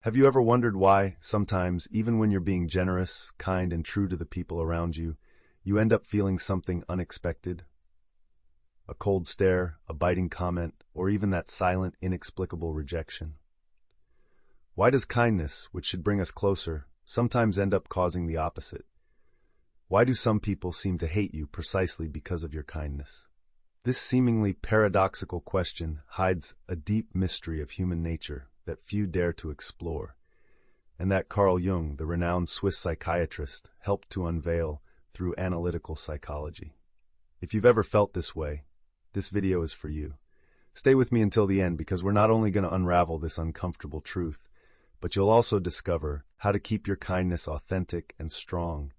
Have you ever wondered why, sometimes, even when you're being generous, kind, and true to the people around you, you end up feeling something unexpected? A cold stare, a biting comment, or even that silent, inexplicable rejection. Why does kindness, which should bring us closer, sometimes end up causing the opposite? Why do some people seem to hate you precisely because of your kindness? This seemingly paradoxical question hides a deep mystery of human nature that few dare to explore, and that Carl Jung, the renowned Swiss psychiatrist, helped to unveil through analytical psychology. If you've ever felt this way, this video is for you. Stay with me until the end because we're not only going to unravel this uncomfortable truth, but you'll also discover how to keep your kindness authentic and strong,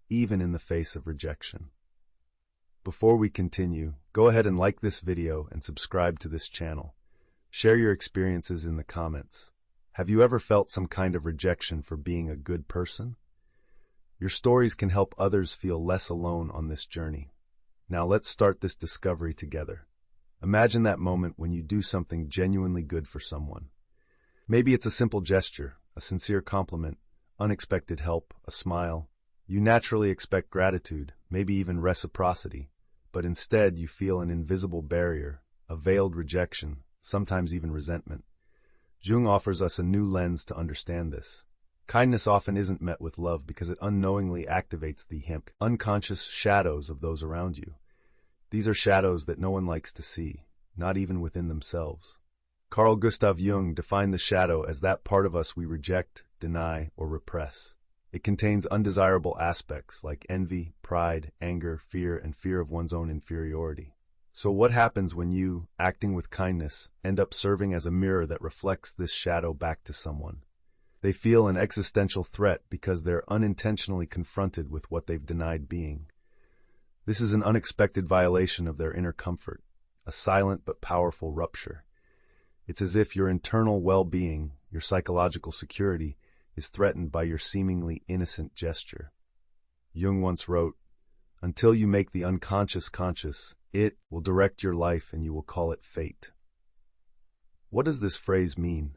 even in the face of rejection. Before we continue, go ahead and like this video and subscribe to this channel. Share your experiences in the comments. Have you ever felt some kind of rejection for being a good person? Your stories can help others feel less alone on this journey. Now let's start this discovery together. Imagine that moment when you do something genuinely good for someone. Maybe it's a simple gesture, a sincere compliment, unexpected help, a smile. You naturally expect gratitude, maybe even reciprocity, but instead you feel an invisible barrier, a veiled rejection, sometimes even resentment. Jung offers us a new lens to understand this. Kindness often isn't met with love because it unknowingly activates the unconscious shadows of those around you. These are shadows that no one likes to see, not even within themselves. Carl Gustav Jung defined the shadow as that part of us we reject, deny, or repress. It contains undesirable aspects like envy, pride, anger, fear, and fear of one's own inferiority. So what happens when you, acting with kindness, end up serving as a mirror that reflects this shadow back to someone? They feel an existential threat because they're unintentionally confronted with what they've denied being. This is an unexpected violation of their inner comfort, a silent but powerful rupture. It's as if your internal well-being, your psychological security, is threatened by your seemingly innocent gesture. Jung once wrote, "Until you make the unconscious conscious, it will direct your life and you will call it fate." What does this phrase mean?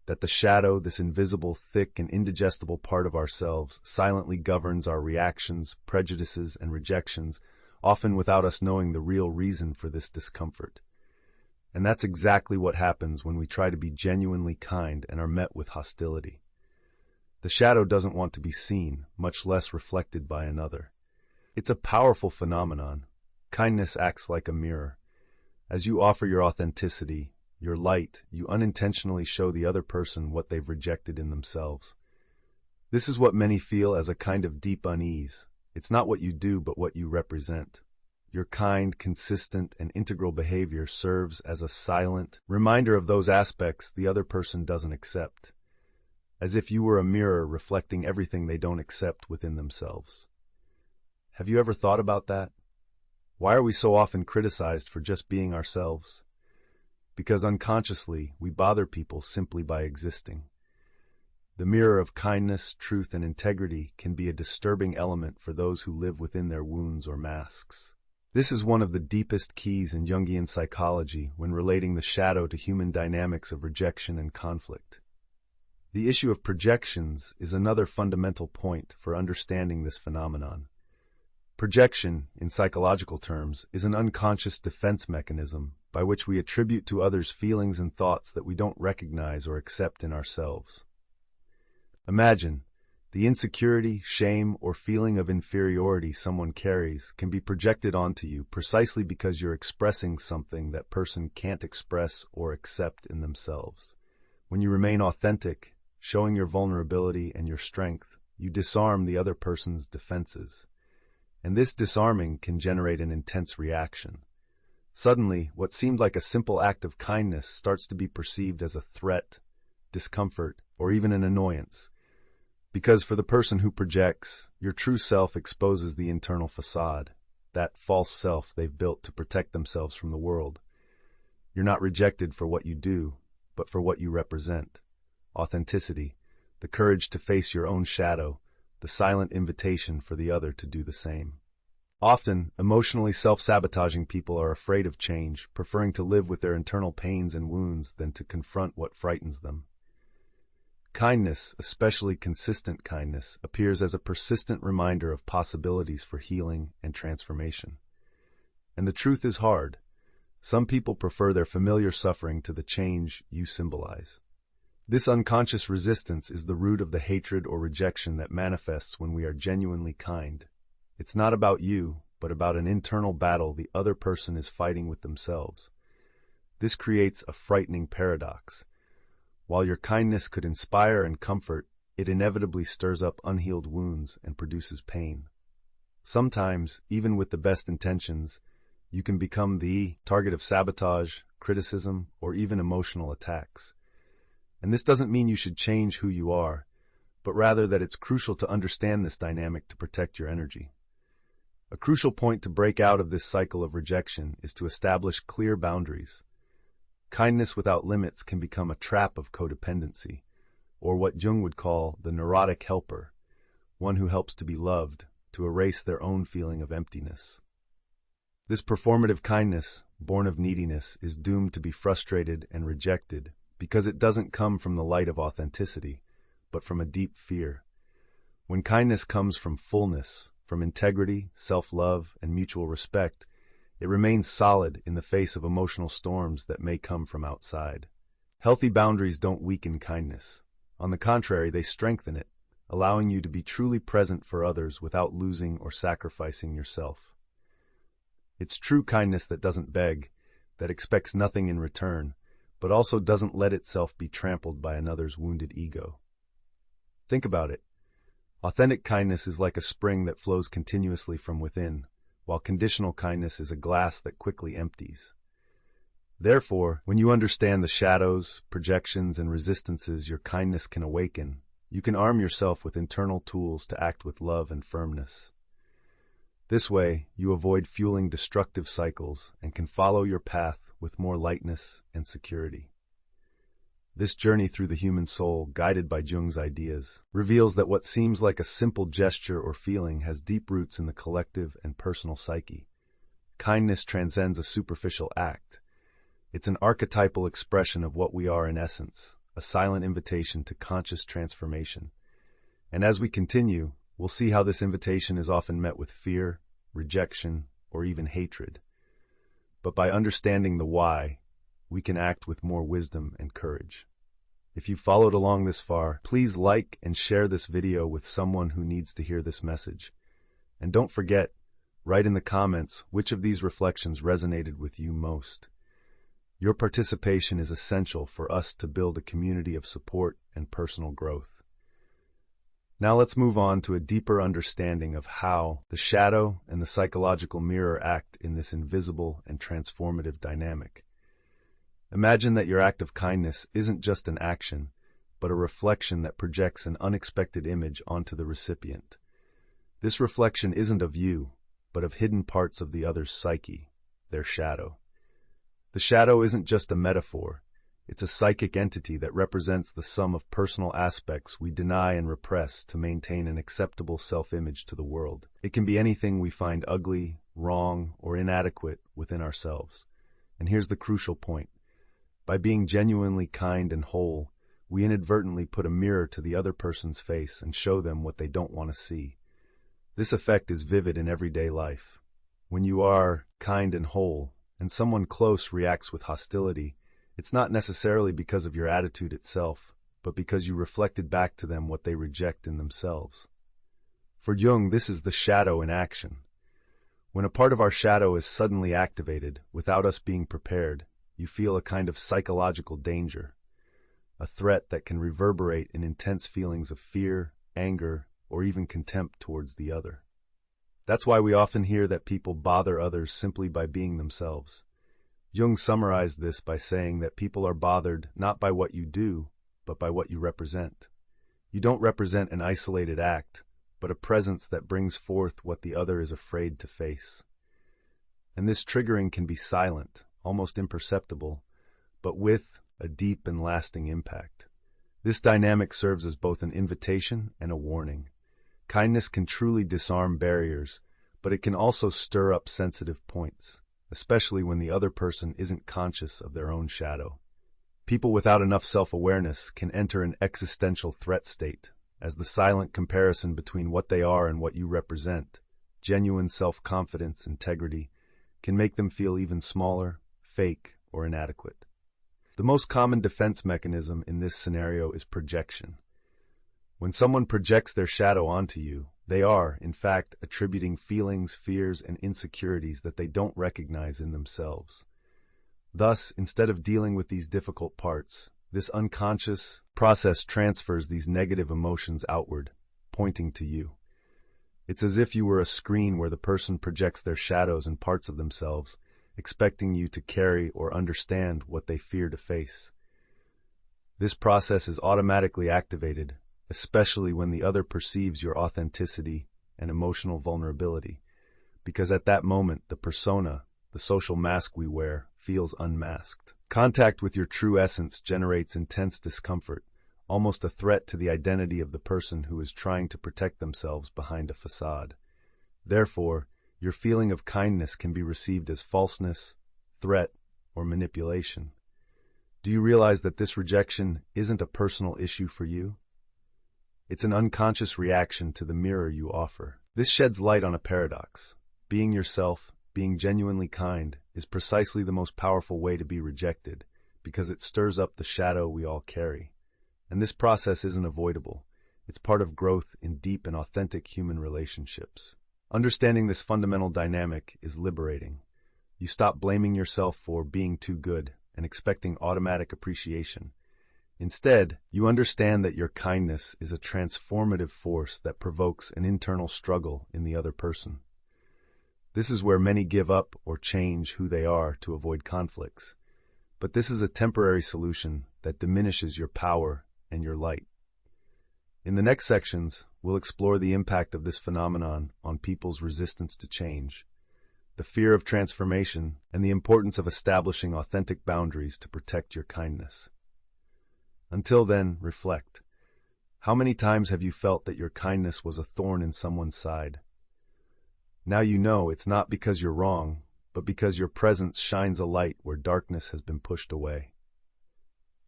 That the shadow, this invisible, thick, and indigestible part of ourselves, silently governs our reactions, prejudices, and rejections, often without us knowing the real reason for this discomfort. And that's exactly what happens when we try to be genuinely kind and are met with hostility. The shadow doesn't want to be seen, much less reflected by another. It's a powerful phenomenon. Kindness acts like a mirror. As you offer your authenticity, your light, you unintentionally show the other person what they've rejected in themselves. This is what many feel as a kind of deep unease. It's not what you do, but what you represent. Your kind, consistent, and integral behavior serves as a silent reminder of those aspects the other person doesn't accept, as if you were a mirror reflecting everything they don't accept within themselves. Have you ever thought about that? Why are we so often criticized for just being ourselves? Because unconsciously, we bother people simply by existing. The mirror of kindness, truth, and integrity can be a disturbing element for those who live within their wounds or masks. This is one of the deepest keys in Jungian psychology when relating the shadow to human dynamics of rejection and conflict. The issue of projections is another fundamental point for understanding this phenomenon. Projection, in psychological terms, is an unconscious defense mechanism by which we attribute to others feelings and thoughts that we don't recognize or accept in ourselves. Imagine, the insecurity, shame, or feeling of inferiority someone carries can be projected onto you precisely because you're expressing something that person can't express or accept in themselves. When you remain authentic, showing your vulnerability and your strength, you disarm the other person's defenses. And this disarming can generate an intense reaction. Suddenly, what seemed like a simple act of kindness starts to be perceived as a threat, discomfort, or even an annoyance. Because for the person who projects, your true self exposes the internal facade, that false self they've built to protect themselves from the world. You're not rejected for what you do, but for what you represent. Authenticity, the courage to face your own shadow, the silent invitation for the other to do the same. Often, emotionally self-sabotaging people are afraid of change, preferring to live with their internal pains and wounds than to confront what frightens them. Kindness, especially consistent kindness, appears as a persistent reminder of possibilities for healing and transformation. And the truth is hard. Some people prefer their familiar suffering to the change you symbolize. This unconscious resistance is the root of the hatred or rejection that manifests when we are genuinely kind. It's not about you, but about an internal battle the other person is fighting with themselves. This creates a frightening paradox. While your kindness could inspire and comfort, it inevitably stirs up unhealed wounds and produces pain. Sometimes, even with the best intentions, you can become the target of sabotage, criticism, or even emotional attacks. And this doesn't mean you should change who you are, but rather that it's crucial to understand this dynamic to protect your energy. A crucial point to break out of this cycle of rejection is to establish clear boundaries. Kindness without limits can become a trap of codependency, or what Jung would call the neurotic helper, one who helps to be loved, to erase their own feeling of emptiness. This performative kindness, born of neediness, is doomed to be frustrated and rejected because it doesn't come from the light of authenticity, but from a deep fear. When kindness comes from fullness, from integrity, self-love, and mutual respect, it remains solid in the face of emotional storms that may come from outside. Healthy boundaries don't weaken kindness. On the contrary, they strengthen it, allowing you to be truly present for others without losing or sacrificing yourself. It's true kindness that doesn't beg, that expects nothing in return, but also doesn't let itself be trampled by another's wounded ego. Think about it. Authentic kindness is like a spring that flows continuously from within, while conditional kindness is a glass that quickly empties. Therefore, when you understand the shadows, projections, and resistances your kindness can awaken, you can arm yourself with internal tools to act with love and firmness. This way, you avoid fueling destructive cycles and can follow your path with more lightness and security. This journey through the human soul, guided by Jung's ideas, reveals that what seems like a simple gesture or feeling has deep roots in the collective and personal psyche. Kindness transcends a superficial act. It's an archetypal expression of what we are in essence, a silent invitation to conscious transformation. And as we continue, we'll see how this invitation is often met with fear, rejection, or even hatred. But by understanding the why, we can act with more wisdom and courage. If you followed along this far, please like and share this video with someone who needs to hear this message. And don't forget, write in the comments which of these reflections resonated with you most. Your participation is essential for us to build a community of support and personal growth. Now let's move on to a deeper understanding of how the shadow and the psychological mirror act in this invisible and transformative dynamic. Imagine that your act of kindness isn't just an action, but a reflection that projects an unexpected image onto the recipient. This reflection isn't of you, but of hidden parts of the other's psyche, their shadow. The shadow isn't just a metaphor. It's a psychic entity that represents the sum of personal aspects we deny and repress to maintain an acceptable self-image to the world. It can be anything we find ugly, wrong, or inadequate within ourselves. And here's the crucial point. By being genuinely kind and whole, we inadvertently put a mirror to the other person's face and show them what they don't want to see. This effect is vivid in everyday life. When you are kind and whole, and someone close reacts with hostility, it's not necessarily because of your attitude itself, but because you reflected back to them what they reject in themselves. For Jung, this is the shadow in action. When a part of our shadow is suddenly activated, without us being prepared, you feel a kind of psychological danger, a threat that can reverberate in intense feelings of fear, anger, or even contempt towards the other. That's why we often hear that people bother others simply by being themselves. Jung summarized this by saying that people are bothered not by what you do, but by what you represent. You don't represent an isolated act, but a presence that brings forth what the other is afraid to face. And this triggering can be silent, almost imperceptible, but with a deep and lasting impact. This dynamic serves as both an invitation and a warning. Kindness can truly disarm barriers, but it can also stir up sensitive points, especially when the other person isn't conscious of their own shadow. People without enough self-awareness can enter an existential threat state, as the silent comparison between what they are and what you represent, genuine self-confidence, integrity, can make them feel even smaller, fake, or inadequate. The most common defense mechanism in this scenario is projection. When someone projects their shadow onto you, they are, in fact, attributing feelings, fears, and insecurities that they don't recognize in themselves. Thus, instead of dealing with these difficult parts, this unconscious process transfers these negative emotions outward, pointing to you. It's as if you were a screen where the person projects their shadows and parts of themselves, expecting you to carry or understand what they fear to face. This process is automatically activated, especially when the other perceives your authenticity and emotional vulnerability, because at that moment the persona, the social mask we wear, feels unmasked. Contact with your true essence generates intense discomfort, almost a threat to the identity of the person who is trying to protect themselves behind a facade. Therefore, your feeling of kindness can be received as falseness, threat, or manipulation. Do you realize that this rejection isn't a personal issue for you? It's an unconscious reaction to the mirror you offer. This sheds light on a paradox. Being yourself, being genuinely kind, is precisely the most powerful way to be rejected, because it stirs up the shadow we all carry. And this process isn't avoidable. It's part of growth in deep and authentic human relationships. Understanding this fundamental dynamic is liberating. You stop blaming yourself for being too good and expecting automatic appreciation. Instead, you understand that your kindness is a transformative force that provokes an internal struggle in the other person. This is where many give up or change who they are to avoid conflicts. But this is a temporary solution that diminishes your power and your light. In the next sections, we'll explore the impact of this phenomenon on people's resistance to change, the fear of transformation, and the importance of establishing authentic boundaries to protect your kindness. Until then, reflect. How many times have you felt that your kindness was a thorn in someone's side? Now you know it's not because you're wrong, but because your presence shines a light where darkness has been pushed away.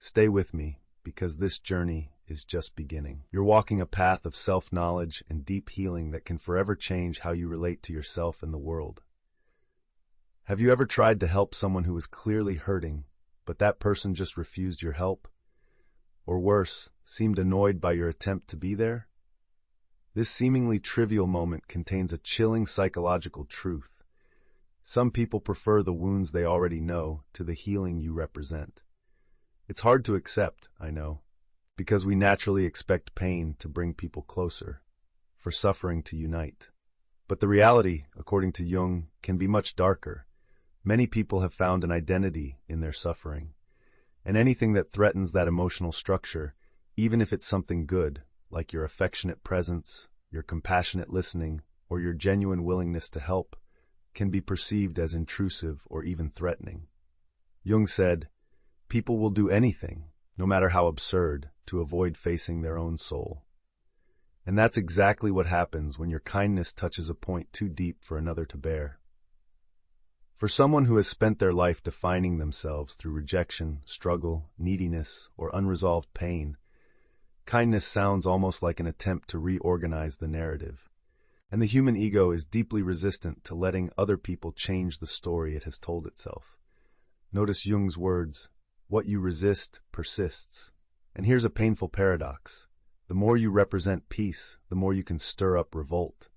Stay with me, because this journey is just beginning. You're walking a path of self-knowledge and deep healing that can forever change how you relate to yourself and the world. Have you ever tried to help someone who was clearly hurting, but that person just refused your help? Or worse, seemed annoyed by your attempt to be there? This seemingly trivial moment contains a chilling psychological truth. Some people prefer the wounds they already know to the healing you represent. It's hard to accept, I know, because we naturally expect pain to bring people closer, for suffering to unite. But the reality, according to Jung, can be much darker. Many people have found an identity in their suffering. And anything that threatens that emotional structure, even if it's something good, like your affectionate presence, your compassionate listening, or your genuine willingness to help, can be perceived as intrusive or even threatening. Jung said, "People will do anything, no matter how absurd, to avoid facing their own soul." And that's exactly what happens when your kindness touches a point too deep for another to bear. For someone who has spent their life defining themselves through rejection, struggle, neediness, or unresolved pain, kindness sounds almost like an attempt to reorganize the narrative. And the human ego is deeply resistant to letting other people change the story it has told itself. Notice Jung's words, "What you resist persists." And here's a painful paradox. The more you represent peace, the more you can stir up revolt.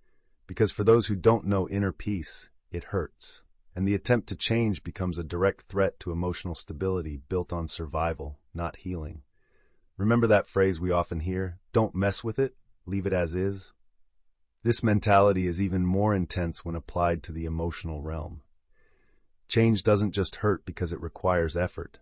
Because for those who don't know inner peace, it hurts. And the attempt to change becomes a direct threat to emotional stability built on survival, not healing. Remember that phrase we often hear, "Don't mess with it, leave it as is"? This mentality is even more intense when applied to the emotional realm. Change doesn't just hurt because it requires effort.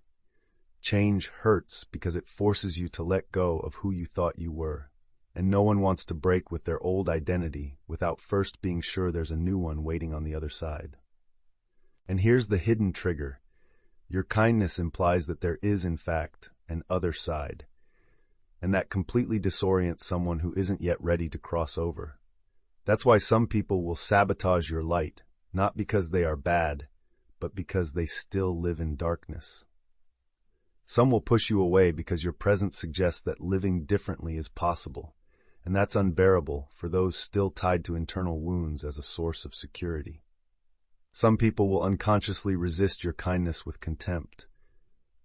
Change hurts because it forces you to let go of who you thought you were. And no one wants to break with their old identity without first being sure there's a new one waiting on the other side. And here's the hidden trigger. Your kindness implies that there is, in fact, an other side. And that completely disorients someone who isn't yet ready to cross over. That's why some people will sabotage your light, not because they are bad, but because they still live in darkness. Some will push you away because your presence suggests that living differently is possible, and that's unbearable for those still tied to internal wounds as a source of security. Some people will unconsciously resist your kindness with contempt,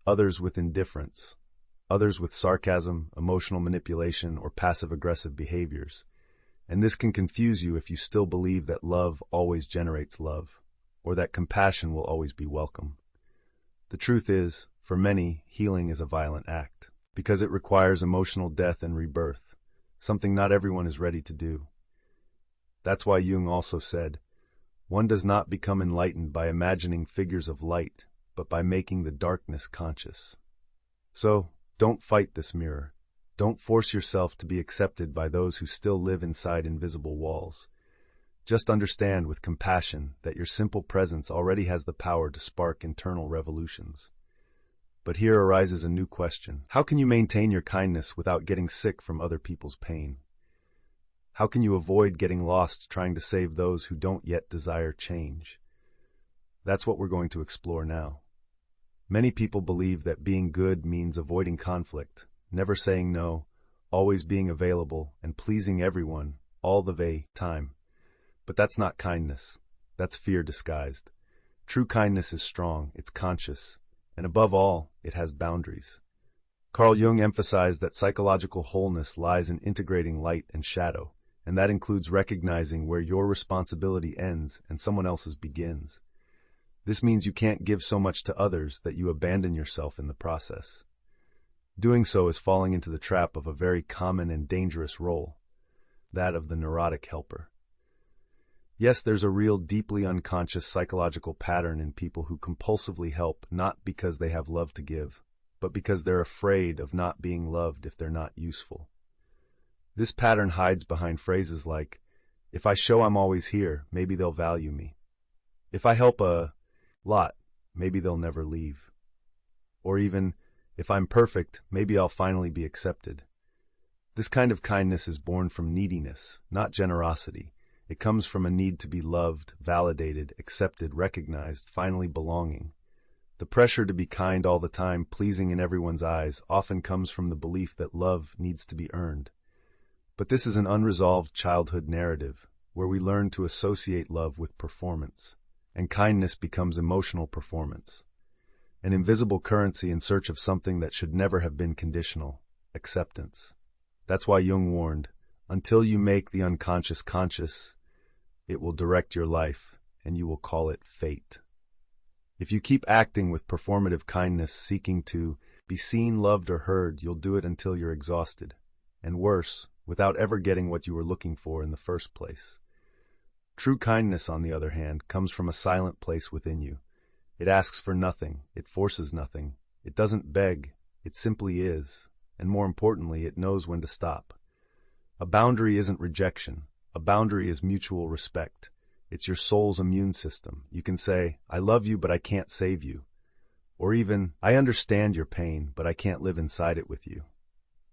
others with indifference, others with sarcasm, emotional manipulation, or passive-aggressive behaviors. And this can confuse you if you still believe that love always generates love, or that compassion will always be welcome. The truth is, for many, healing is a violent act, because it requires emotional death and rebirth, something not everyone is ready to do. That's why Jung also said, "One does not become enlightened by imagining figures of light, but by making the darkness conscious." So, don't fight this mirror. Don't force yourself to be accepted by those who still live inside invisible walls. Just understand with compassion that your simple presence already has the power to spark internal revolutions. But here arises a new question. How can you maintain your kindness without getting sick from other people's pain? How can you avoid getting lost trying to save those who don't yet desire change? That's what we're going to explore now. Many people believe that being good means avoiding conflict, never saying no, always being available, and pleasing everyone all the time. But that's not kindness. That's fear disguised. True kindness is strong, it's conscious, and above all, it has boundaries. Carl Jung emphasized that psychological wholeness lies in integrating light and shadow, and that includes recognizing where your responsibility ends and someone else's begins. This means you can't give so much to others that you abandon yourself in the process. Doing so is falling into the trap of a very common and dangerous role, that of the neurotic helper. Yes, there's a real deeply unconscious psychological pattern in people who compulsively help not because they have love to give, but because they're afraid of not being loved if they're not useful. This pattern hides behind phrases like, "If I show I'm always here, maybe they'll value me. If I help a lot, maybe they'll never leave." Or even, "If I'm perfect, maybe I'll finally be accepted." This kind of kindness is born from neediness, not generosity. It comes from a need to be loved, validated, accepted, recognized, finally belonging. The pressure to be kind all the time, pleasing in everyone's eyes, often comes from the belief that love needs to be earned. But this is an unresolved childhood narrative, where we learn to associate love with performance, and kindness becomes emotional performance, an invisible currency in search of something that should never have been conditional, acceptance. That's why Jung warned, until you make the unconscious conscious, it will direct your life, and you will call it fate. If you keep acting with performative kindness, seeking to be seen, loved, or heard, you'll do it until you're exhausted, and worse, without ever getting what you were looking for in the first place. True kindness, on the other hand, comes from a silent place within you. It asks for nothing, it forces nothing, it doesn't beg, it simply is, and more importantly, it knows when to stop. A boundary isn't rejection. A boundary is mutual respect. It's your soul's immune system. You can say, "I love you, but I can't save you." Or even, "I understand your pain, but I can't live inside it with you."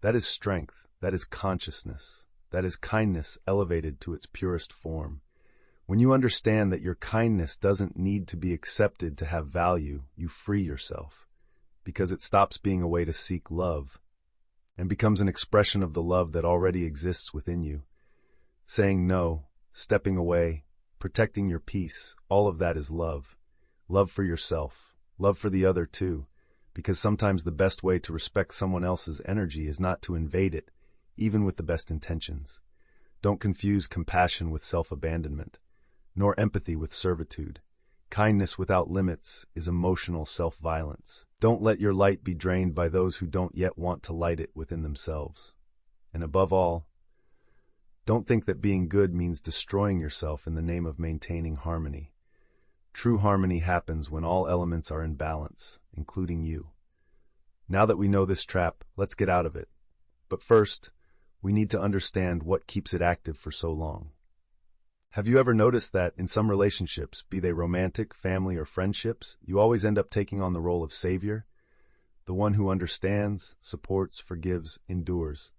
That is strength. That is consciousness. That is kindness elevated to its purest form. When you understand that your kindness doesn't need to be accepted to have value, you free yourself, because it stops being a way to seek love and becomes an expression of the love that already exists within you. Saying no, stepping away, protecting your peace, all of that is love. Love for yourself, love for the other too, because sometimes the best way to respect someone else's energy is not to invade it, even with the best intentions. Don't confuse compassion with self-abandonment, nor empathy with servitude. Kindness without limits is emotional self-violence. Don't let your light be drained by those who don't yet want to light it within themselves. And above all, don't think that being good means destroying yourself in the name of maintaining harmony. True harmony happens when all elements are in balance, including you. Now that we know this trap, let's get out of it. But first, we need to understand what keeps it active for so long. Have you ever noticed that in some relationships, be they romantic, family, or friendships, you always end up taking on the role of savior? The one who understands, supports, forgives, endures.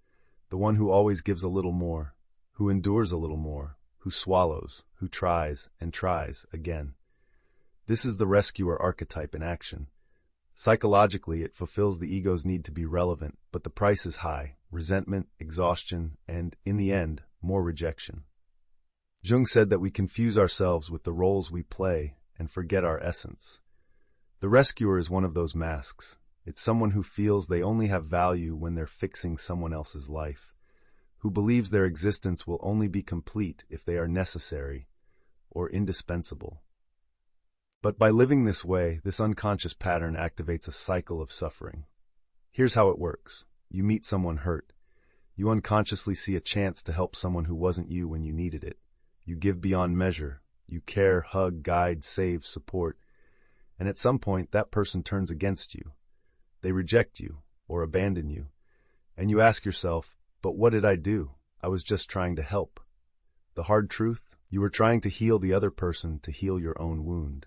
The one who always gives a little more, who endures a little more, who swallows, who tries, and tries again. This is the rescuer archetype in action. Psychologically, it fulfills the ego's need to be relevant, but the price is high: resentment, exhaustion, and, in the end, more rejection. Jung said that we confuse ourselves with the roles we play and forget our essence. The rescuer is one of those masks. It's someone who feels they only have value when they're fixing someone else's life, who believes their existence will only be complete if they are necessary or indispensable. But by living this way, this unconscious pattern activates a cycle of suffering. Here's how it works. You meet someone hurt. You unconsciously see a chance to help someone who wasn't you when you needed it. You give beyond measure. You care, hug, guide, save, support. And at some point, that person turns against you. They reject you or abandon you. And you ask yourself, but what did I do? I was just trying to help. The hard truth? You were trying to heal the other person to heal your own wound.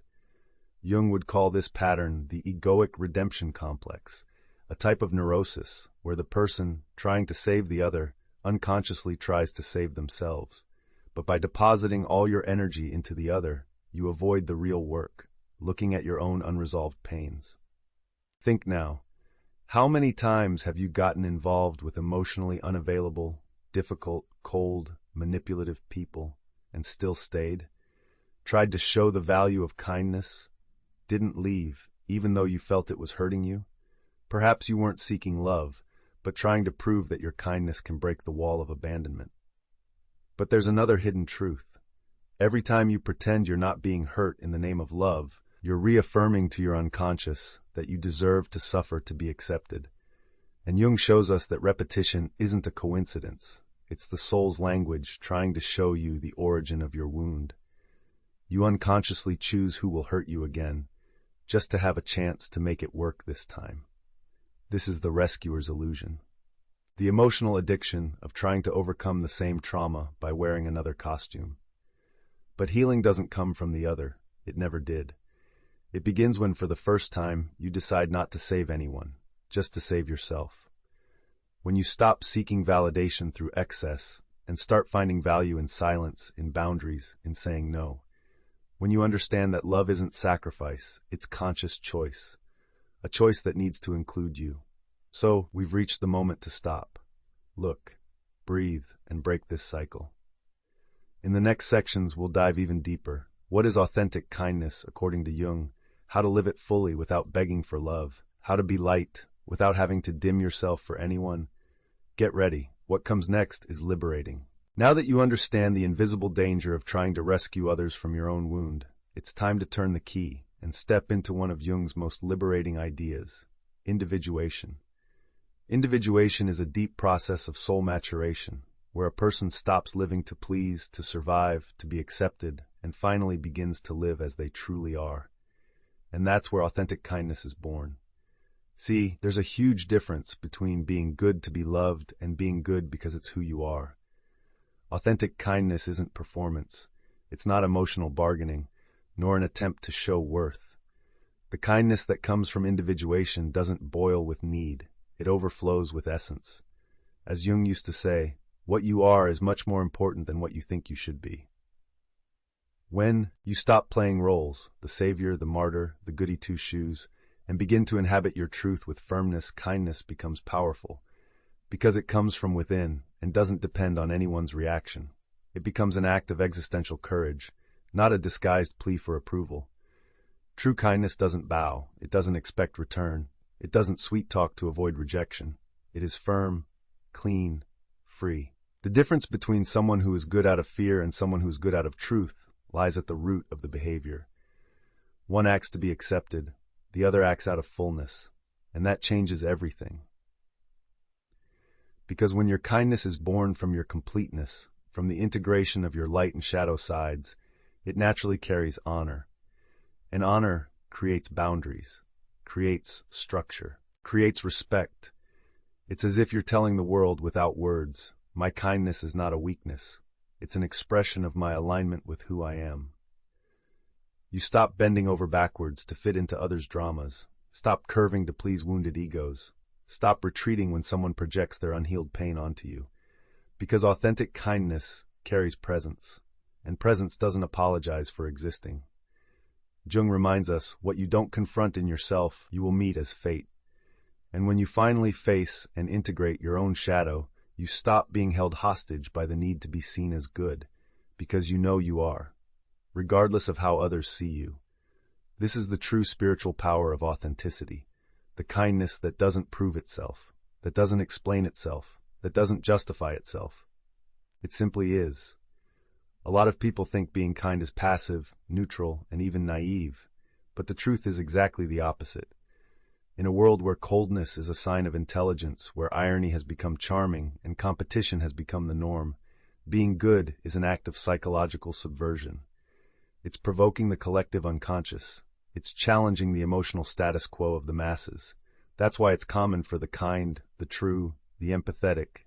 Jung would call this pattern the egoic redemption complex, a type of neurosis where the person, trying to save the other, unconsciously tries to save themselves. But by depositing all your energy into the other, you avoid the real work, looking at your own unresolved pains. Think now, how many times have you gotten involved with emotionally unavailable, difficult, cold, manipulative people and still stayed? Tried to show the value of kindness? Didn't leave, even though you felt it was hurting you? Perhaps you weren't seeking love, but trying to prove that your kindness can break the wall of abandonment. But there's another hidden truth. Every time you pretend you're not being hurt in the name of love, you're reaffirming to your unconscious that you deserve to suffer to be accepted. And Jung shows us that repetition isn't a coincidence. It's the soul's language trying to show you the origin of your wound. You unconsciously choose who will hurt you again, just to have a chance to make it work this time. This is the rescuer's illusion. The emotional addiction of trying to overcome the same trauma by wearing another costume. But healing doesn't come from the other. It never did. It begins when, for the first time, you decide not to save anyone, just to save yourself. When you stop seeking validation through excess and start finding value in silence, in boundaries, in saying no. When you understand that love isn't sacrifice, it's conscious choice, a choice that needs to include you. So, we've reached the moment to stop, look, breathe, and break this cycle. In the next sections, we'll dive even deeper. What is authentic kindness, according to Jung? How to live it fully without begging for love. How to be light without having to dim yourself for anyone. Get ready. What comes next is liberating. Now that you understand the invisible danger of trying to rescue others from your own wound, it's time to turn the key and step into one of Jung's most liberating ideas: individuation. Individuation is a deep process of soul maturation, where a person stops living to please, to survive, to be accepted, and finally begins to live as they truly are. And that's where authentic kindness is born. See, there's a huge difference between being good to be loved and being good because it's who you are. Authentic kindness isn't performance. It's not emotional bargaining, nor an attempt to show worth. The kindness that comes from individuation doesn't boil with need. It overflows with essence. As Jung used to say, what you are is much more important than what you think you should be. When you stop playing roles, the savior, the martyr, the goody two-shoes, and begin to inhabit your truth with firmness, kindness becomes powerful, because it comes from within and doesn't depend on anyone's reaction. It becomes an act of existential courage, not a disguised plea for approval. True kindness doesn't bow, it doesn't expect return, it doesn't sweet-talk to avoid rejection. It is firm, clean, free. The difference between someone who is good out of fear and someone who is good out of truth lies at the root of the behavior. One acts to be accepted, the other acts out of fullness, and that changes everything. Because when your kindness is born from your completeness, from the integration of your light and shadow sides, it naturally carries honor. And honor creates boundaries, creates structure, creates respect. It's as if you're telling the world without words, my kindness is not a weakness. It's an expression of my alignment with who I am. You stop bending over backwards to fit into others' dramas. Stop curving to please wounded egos. Stop retreating when someone projects their unhealed pain onto you. Because authentic kindness carries presence, and presence doesn't apologize for existing. Jung reminds us, what you don't confront in yourself, you will meet as fate. And when you finally face and integrate your own shadow, you stop being held hostage by the need to be seen as good, because you know you are, regardless of how others see you. This is the true spiritual power of authenticity, the kindness that doesn't prove itself, that doesn't explain itself, that doesn't justify itself. It simply is. A lot of people think being kind is passive, neutral, and even naive, but the truth is exactly the opposite. In a world where coldness is a sign of intelligence, where irony has become charming and competition has become the norm, being good is an act of psychological subversion. It's provoking the collective unconscious. It's challenging the emotional status quo of the masses. That's why it's common for the kind, the true, the empathetic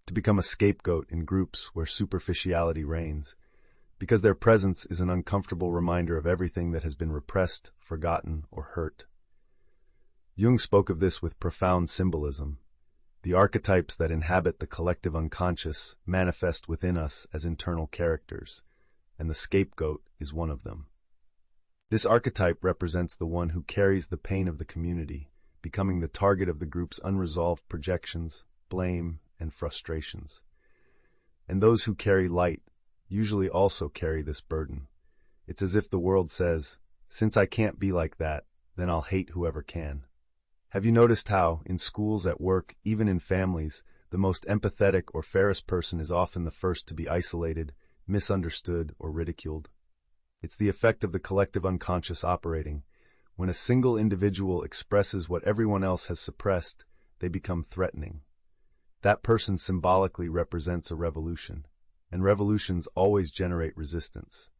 to become a scapegoat in groups where superficiality reigns, because their presence is an uncomfortable reminder of everything that has been repressed, forgotten, or hurt. Jung spoke of this with profound symbolism. The archetypes that inhabit the collective unconscious manifest within us as internal characters, and the scapegoat is one of them. This archetype represents the one who carries the pain of the community, becoming the target of the group's unresolved projections, blame, and frustrations. And those who carry light usually also carry this burden. It's as if the world says, since I can't be like that, then I'll hate whoever can. Have you noticed how, in schools, at work, even in families, the most empathetic or fairest person is often the first to be isolated, misunderstood, or ridiculed? It's the effect of the collective unconscious operating. When a single individual expresses what everyone else has suppressed, they become threatening. That person symbolically represents a revolution, and revolutions always generate resistance.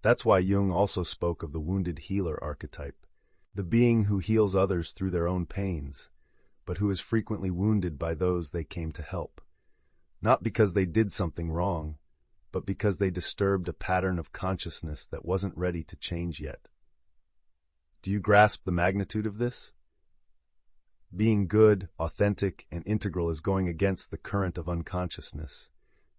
That's why Jung also spoke of the wounded healer archetype, the being who heals others through their own pains, but who is frequently wounded by those they came to help, not because they did something wrong, but because they disturbed a pattern of consciousness that wasn't ready to change yet. Do you grasp the magnitude of this? Being good, authentic, and integral is going against the current of unconsciousness.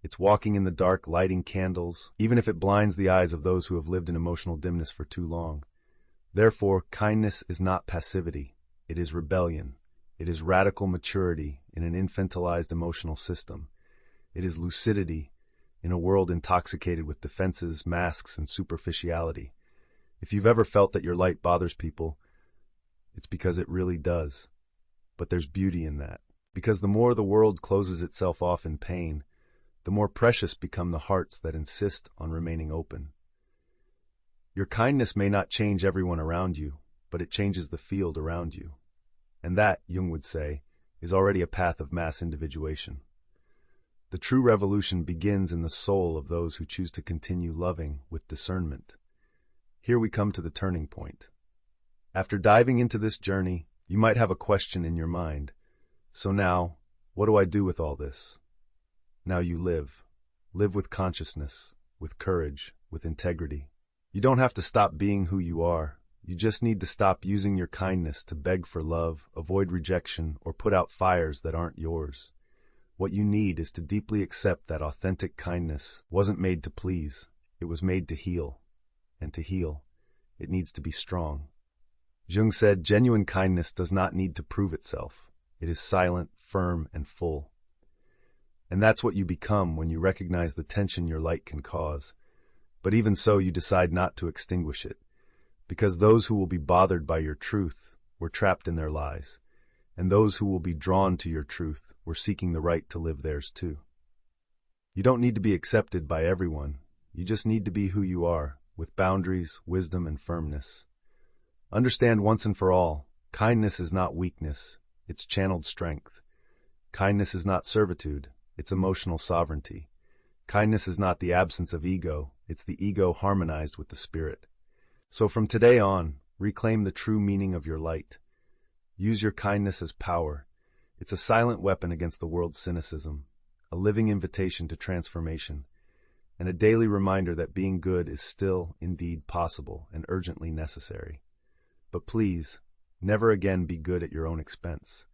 It's walking in the dark, lighting candles, even if it blinds the eyes of those who have lived in emotional dimness for too long. Therefore, kindness is not passivity. It is rebellion. It is radical maturity in an infantilized emotional system. It is lucidity in a world intoxicated with defenses, masks, and superficiality. If you've ever felt that your light bothers people, it's because it really does. But there's beauty in that, because the more the world closes itself off in pain, the more precious become the hearts that insist on remaining open. Your kindness may not change everyone around you, but it changes the field around you. And that, Jung would say, is already a path of mass individuation. The true revolution begins in the soul of those who choose to continue loving with discernment. Here we come to the turning point. After diving into this journey, you might have a question in your mind. So now, what do I do with all this? Now you live. Live with consciousness, with courage, with integrity. You don't have to stop being who you are. You just need to stop using your kindness to beg for love, avoid rejection, or put out fires that aren't yours. What you need is to deeply accept that authentic kindness wasn't made to please. It was made to heal. And to heal, it needs to be strong. Jung said, genuine kindness does not need to prove itself. It is silent, firm, and full. And that's what you become when you recognize the tension your light can cause. But even so, you decide not to extinguish it, because those who will be bothered by your truth were trapped in their lies, and those who will be drawn to your truth were seeking the right to live theirs too. You don't need to be accepted by everyone. You just need to be who you are, with boundaries, wisdom, and firmness. Understand once and for all, kindness is not weakness, it's channeled strength. Kindness is not servitude, it's emotional sovereignty. Kindness is not the absence of ego, it's the ego harmonized with the spirit. So from today on, reclaim the true meaning of your light. Use your kindness as power. It's a silent weapon against the world's cynicism, a living invitation to transformation, and a daily reminder that being good is still, indeed, possible and urgently necessary. But please, never again be good at your own expense.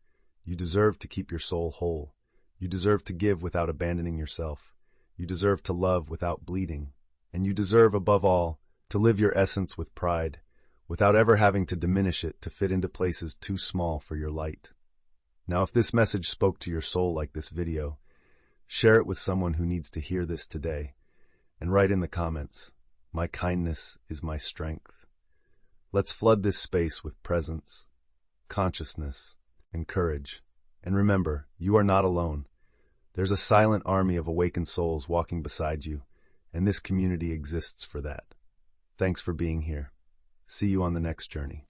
You deserve to keep your soul whole. You deserve to give without abandoning yourself. You deserve to love without bleeding. And you deserve, above all, to live your essence with pride, without ever having to diminish it to fit into places too small for your light. Now, if this message spoke to your soul like this video, share it with someone who needs to hear this today, and write in the comments, "My kindness is my strength." Let's flood this space with presence, consciousness, and courage. And remember, you are not alone. There's a silent army of awakened souls walking beside you, and this community exists for that. Thanks for being here. See you on the next journey.